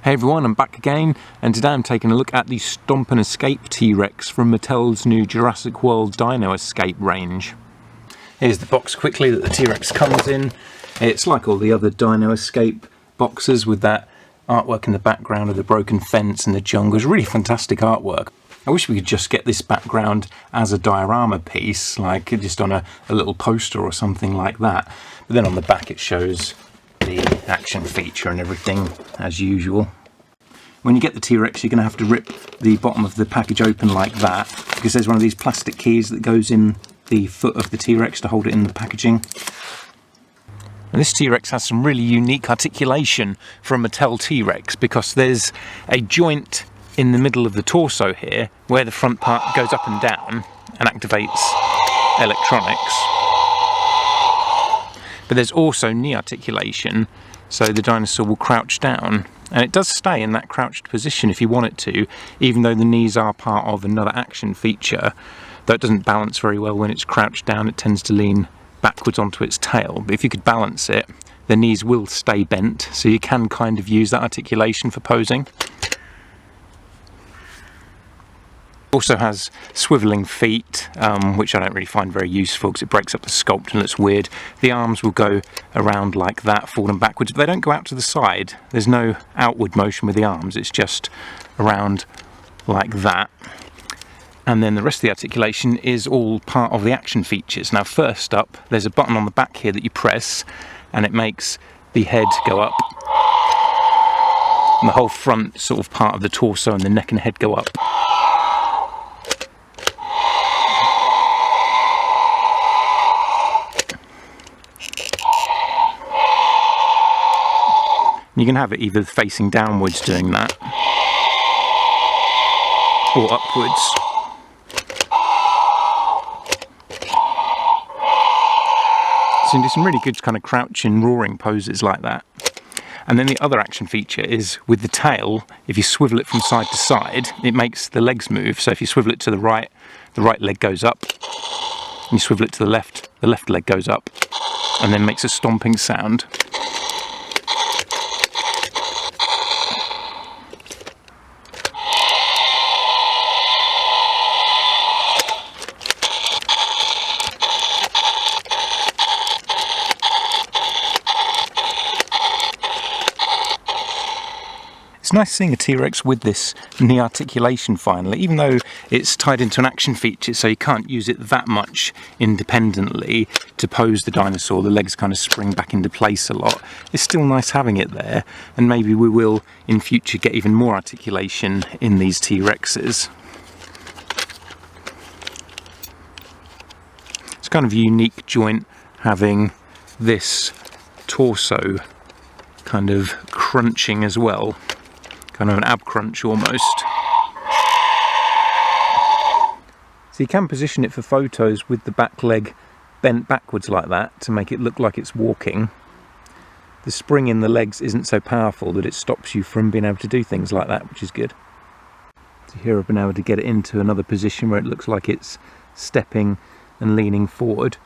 Hey everyone, I'm back again, and today I'm taking a look at the Stomp and Escape T-Rex from Mattel's new Jurassic World Dino Escape range. Here's the box quickly that the T-Rex comes in. It's like all the other Dino Escape boxes with that artwork in the background of the broken fence and the jungle. It's really fantastic artwork. I wish we could just get this background as a diorama piece, like just on a little poster or something like that. But then on the back it shows the action feature and everything as usual. When you get the T-Rex, you're going to have to rip the bottom of the package open like that, because there's one of these plastic keys that goes in the foot of the T-Rex to hold it in the packaging. And this T-Rex has some really unique articulation for a Mattel T-Rex, because there's a joint in the middle of the torso here where the front part goes up and down and activates electronics. But there's also knee articulation, so the dinosaur will crouch down, and it does stay in that crouched position if you want it to, even though the knees are part of another action feature. Though it doesn't balance very well when it's crouched down, it tends to lean backwards onto its tail. But if you could balance it, the knees will stay bent, so you can kind of use that articulation for posing. Also has swivelling feet, which I don't really find very useful because it breaks up the sculpt and looks weird. The arms will go around like that, forward and backwards, but they don't go out to the side. There's no outward motion with the arms, it's just around like that. And then the rest of the articulation is all part of the action features. Now first up, there's a button on the back here that you press, and it makes the head go up. And the whole front sort of part of the torso and the neck and head go up. You can have it either facing downwards doing that, or upwards. So you can do some really good kind of crouching, roaring poses like that. And then the other action feature is with the tail, if you swivel it from side to side, it makes the legs move. So if you swivel it to the right leg goes up. And you swivel it to the left leg goes up, and then makes a stomping sound. It's nice seeing a T-Rex with this knee articulation finally, even though it's tied into an action feature, so you can't use it that much independently to pose the dinosaur. The legs kind of spring back into place a lot. It's still nice having it there, and maybe we will in future get even more articulation in these T-Rexes. It's kind of a unique joint having this torso kind of crunching as well. Kind of an ab crunch almost. So you can position it for photos with the back leg bent backwards like that to make it look like it's walking. The spring in the legs isn't so powerful that it stops you from being able to do things like that, which is good. So here I've been able to get it into another position where it looks like it's stepping and leaning forward.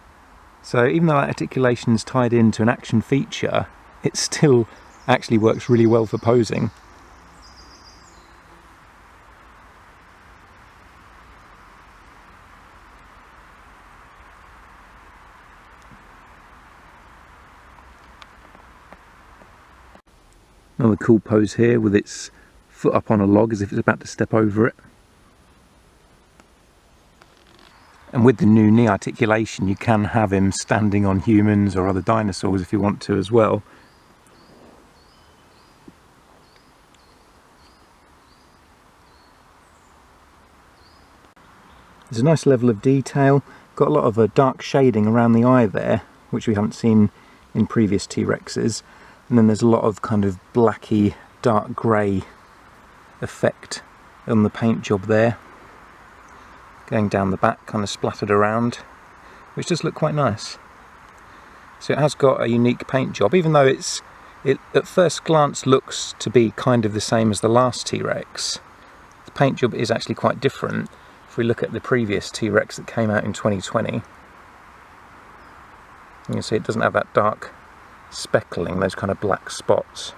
So even though that articulation is tied into an action feature, it still actually works really well for posing. Another cool pose here with its foot up on a log as if it's about to step over it. And with the new knee articulation, you can have him standing on humans or other dinosaurs if you want to as well. There's a nice level of detail, got a lot of dark shading around the eye there, which we haven't seen in previous T-Rexes. And then there's a lot of kind of blacky, dark grey effect on the paint job there. Going down the back, kind of splattered around, which does look quite nice. So it has got a unique paint job, even though it at first glance looks to be kind of the same as the last T-Rex. The paint job is actually quite different. If we look at the previous T-Rex that came out in 2020, you can see it doesn't have that dark speckling, those kind of black spots.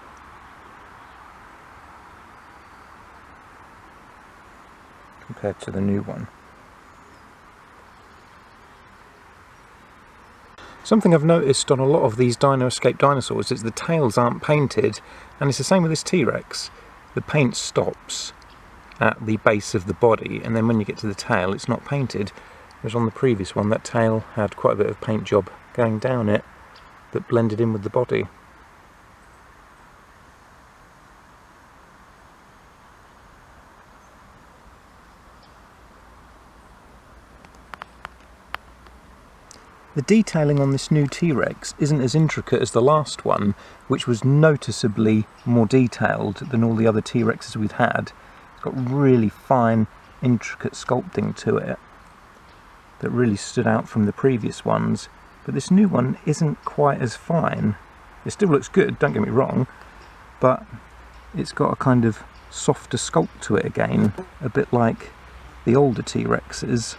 compared to the new one. Something I've noticed on a lot of these Dino Escape dinosaurs is the tails aren't painted, and it's the same with this T-Rex. The paint stops at the base of the body, and then when you get to the tail it's not painted. Whereas on the previous one that tail had quite a bit of paint job going down it that blended in with the body. The detailing on this new T-Rex isn't as intricate as the last one, which was noticeably more detailed than all the other T-Rexes we've had. It's got really fine, intricate sculpting to it that really stood out from the previous ones, but this new one isn't quite as fine. It still looks good, don't get me wrong, but it's got a kind of softer sculpt to it again, a bit like the older T-Rexes.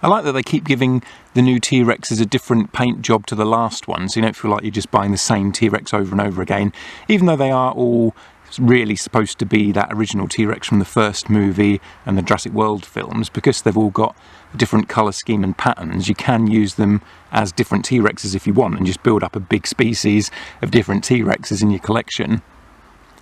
I like that they keep giving the new T-Rexes a different paint job to the last one, so you don't feel like you're just buying the same T-Rex over and over again, even though they are all really supposed to be that original T-Rex from the first movie and the Jurassic World films. Because they've all got a different colour scheme and patterns, you can use them as different T-Rexes if you want and just build up a big species of different T-Rexes in your collection.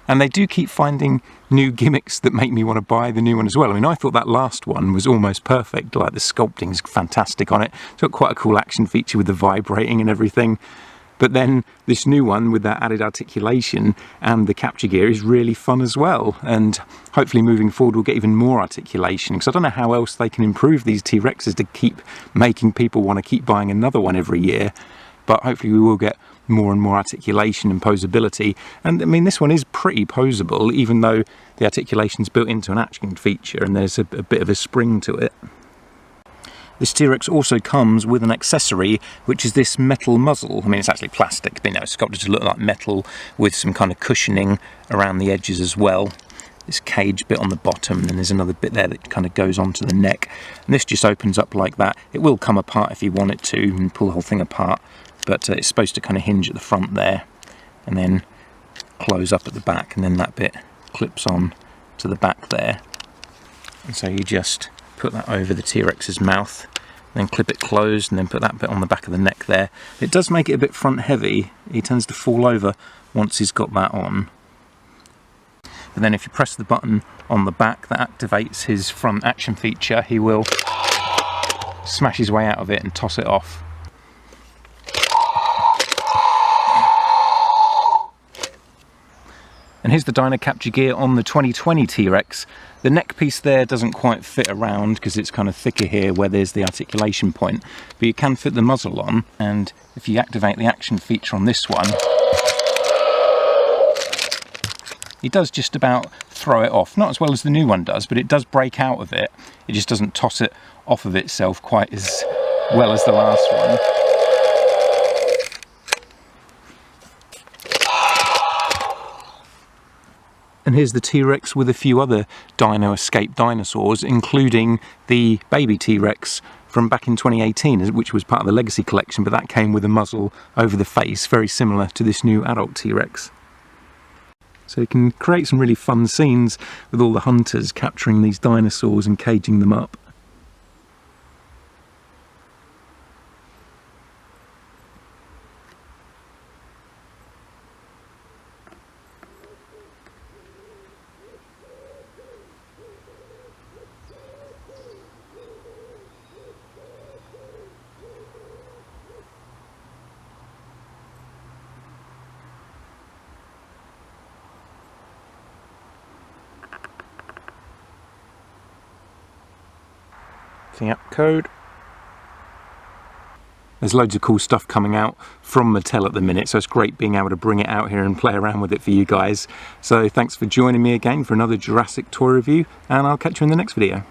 And they do keep finding new gimmicks that make me want to buy the new one as well. I mean, I thought that last one was almost perfect, like the sculpting's fantastic on it. It's got quite a cool action feature with the vibrating and everything. But then this new one with that added articulation and the capture gear is really fun as well. And hopefully moving forward we'll get even more articulation, because I don't know how else they can improve these T-Rexes to keep making people want to keep buying another one every year. But hopefully we will get more and more articulation and posability. And I mean, this one is pretty posable, even though the articulation's built into an action feature and there's a bit of a spring to it. This T-Rex also comes with an accessory, which is this metal muzzle. I mean, it's actually plastic, but you know, it's sculpted to look like metal with some kind of cushioning around the edges as well. This cage bit on the bottom, and then there's another bit there that kind of goes onto the neck. And this just opens up like that. It will come apart if you want it to, and pull the whole thing apart. But it's supposed to kind of hinge at the front there, and then close up at the back, and then that bit clips on to the back there. And so you just put that over the T-Rex's mouth, then clip it closed, and then put that bit on the back of the neck there. It does make it a bit front heavy. He tends to fall over once he's got that on. But then if you press the button on the back that activates his front action feature, he will smash his way out of it and toss it off. And here's the dyno capture gear on the 2020 T-Rex. The neck piece there doesn't quite fit around because it's kind of thicker here where there's the articulation point, but you can fit the muzzle on, and if you activate the action feature on this one, it does just about throw it off. Not as well as the new one does, but it does break out of it. It just doesn't toss it off of itself quite as well as the last one. And here's the T-Rex with a few other Dino Escape dinosaurs, including the baby T-Rex from back in 2018, which was part of the Legacy collection, but that came with a muzzle over the face, very similar to this new adult T-Rex. So you can create some really fun scenes with all the hunters capturing these dinosaurs and caging them up. Up code. There's loads of cool stuff coming out from Mattel at the minute, so it's great being able to bring it out here and play around with it for you guys. So thanks for joining me again for another Jurassic toy review, and I'll catch you in the next video.